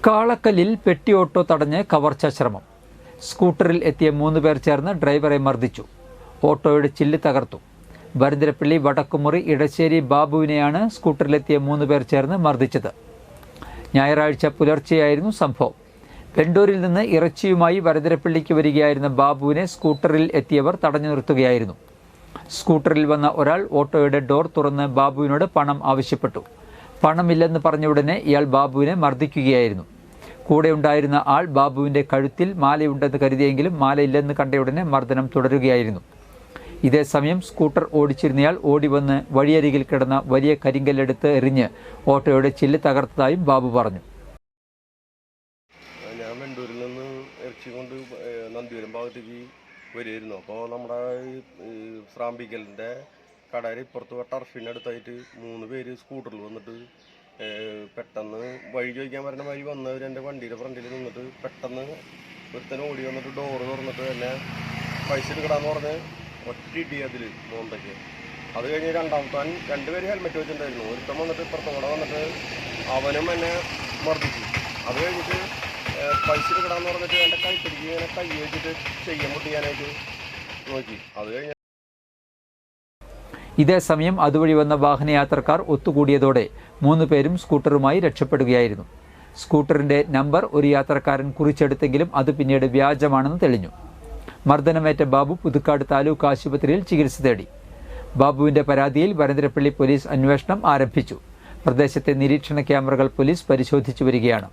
കാളക്കലിൽ പെട്ടി ഓട്ടോ തടഞ്ഞ് കവർച്ചാ ശ്രമം. സ്കൂട്ടറിൽ എത്തിയ 3 പേർ ചേർന്ന് ഡ്രൈവറെ മർദ്ദിച്ചു. ഓട്ടോയുടെ ചില്ല് തകർത്തു. വരന്തരപ്പള്ളി വടക്കുമുറി ഇടശ്ശേരി ബാബുവിനെയാണ് സ്കൂട്ടറിലെത്തിയ 3 പേർ ചേർന്ന് മർദ്ദിച്ചത്. ഞായറാഴ്ച പുലർച്ചെയായിരുന്നു സംഭവം. വെണ്ടൂരിൽ നിന്ന് ഇറച്ചിയുമായി വരന്തരപ്പള്ളിക്ക് വരികയായിരുന്ന ബാബുവിനെ സ്കൂട്ടറിൽ എത്തിയവർ തടഞ്ഞു നിർത്തുകയായിരുന്നു. സ്കൂട്ടറിൽ വന്ന ഒരാൾ ഓട്ടോയുടെ ഡോർ തുറന്ന് ബാബുവിനോട് പണം ആവശ്യപ്പെട്ടു. പണമില്ലെന്ന് പറഞ്ഞ ഉടനെ ഇയാൾ ബാബുവിനെ മർദ്ദിക്കുകയായിരുന്നു. കൂടെ ഉണ്ടായിരുന്ന ആൾ ബാബുവിന്റെ കഴുത്തിൽ മാലയുണ്ടെന്ന് കരുതിയെങ്കിലും മാലയില്ലെന്ന് കണ്ടയുടനെ മർദ്ദനം തുടരുകയായിരുന്നു. ഇതേസമയം സ്കൂട്ടർ ഓടിച്ചിരുന്നയാൾ ഓടിവന്ന് വഴിയരികിൽ കിടന്ന വലിയ കരിങ്കല്ലെടുത്ത് എറിഞ്ഞ് ഓട്ടോയുടെ ചില്ല് തകർത്തതായും ബാബു പറഞ്ഞു. ഞാൻ വെണ്ടൂരിൽ നിന്ന് ഇറച്ചി കൊണ്ട് നന്ദിപുരം ഭാഗത്തേക്ക് വരികയായിരുന്നു. അപ്പോൾ നമ്മുടെ സ്രാമ്പിക്കലിൻ്റെ കടയിൽ ഇപ്പുറത്ത് ടർഫിനടുത്തായിട്ട് 3 പേര് സ്കൂട്ടറിൽ വന്നിട്ട് പെട്ടെന്ന് വഴി ചോദിക്കാൻ പറഞ്ഞ വഴി വന്നവർ എൻ്റെ വണ്ടിയുടെ ഫ്രണ്ടിൽ നിന്നിട്ട് പെട്ടെന്ന് ഒരുത്തന്നെ ഓടി വന്നിട്ട് ഡോറ് തുറന്നിട്ട് തന്നെ പൈസ എടുക്കടാന്ന് പറഞ്ഞ് ഒറ്റയിടി അതിൽ മോന്തയ്ക്ക്. അത് കഴിഞ്ഞ് രണ്ടാമത്താൻ 2 പേര് ഹെൽമെറ്റ് വെച്ചിട്ടുണ്ടായിരുന്നു. ഒരുത്തം വന്നിട്ട് ഇപ്പുറത്തും കൂടെ വന്നിട്ട് അവനും എന്നെ മർദ്ദിച്ചു. അത് കഴിഞ്ഞിട്ട് പൈസ എടുക്കടാന്ന് പറഞ്ഞിട്ട് എൻ്റെ കൈപ്പിടിക്ക് ഇങ്ങനെ കൈ വെച്ചിട്ട് ചെയ്യാൻ പൊട്ടിക്കാനായിട്ട് നോക്കി. അത് കഴിഞ്ഞ് ഇതേസമയം അതുവഴി വന്ന വാഹനയാത്രക്കാർ ഒത്തുകൂടിയതോടെ 3 പേരും സ്കൂട്ടറുമായി രക്ഷപ്പെടുകയായിരുന്നു. സ്കൂട്ടറിന്റെ നമ്പർ ഒരു യാത്രക്കാരൻ കുറിച്ചെടുത്തെങ്കിലും അത് പിന്നീട് വ്യാജമാണെന്ന് തെളിഞ്ഞു. മർദ്ദനമേറ്റ ബാബു പുതുക്കാട് താലൂക്ക് ആശുപത്രിയിൽ ചികിത്സ തേടി. ബാബുവിന്റെ പരാതിയിൽ വരന്തരപ്പള്ളി പോലീസ് അന്വേഷണം ആരംഭിച്ചു. പ്രദേശത്തെ നിരീക്ഷണ ക്യാമറകൾ പോലീസ് പരിശോധിച്ചു വരികയാണ്.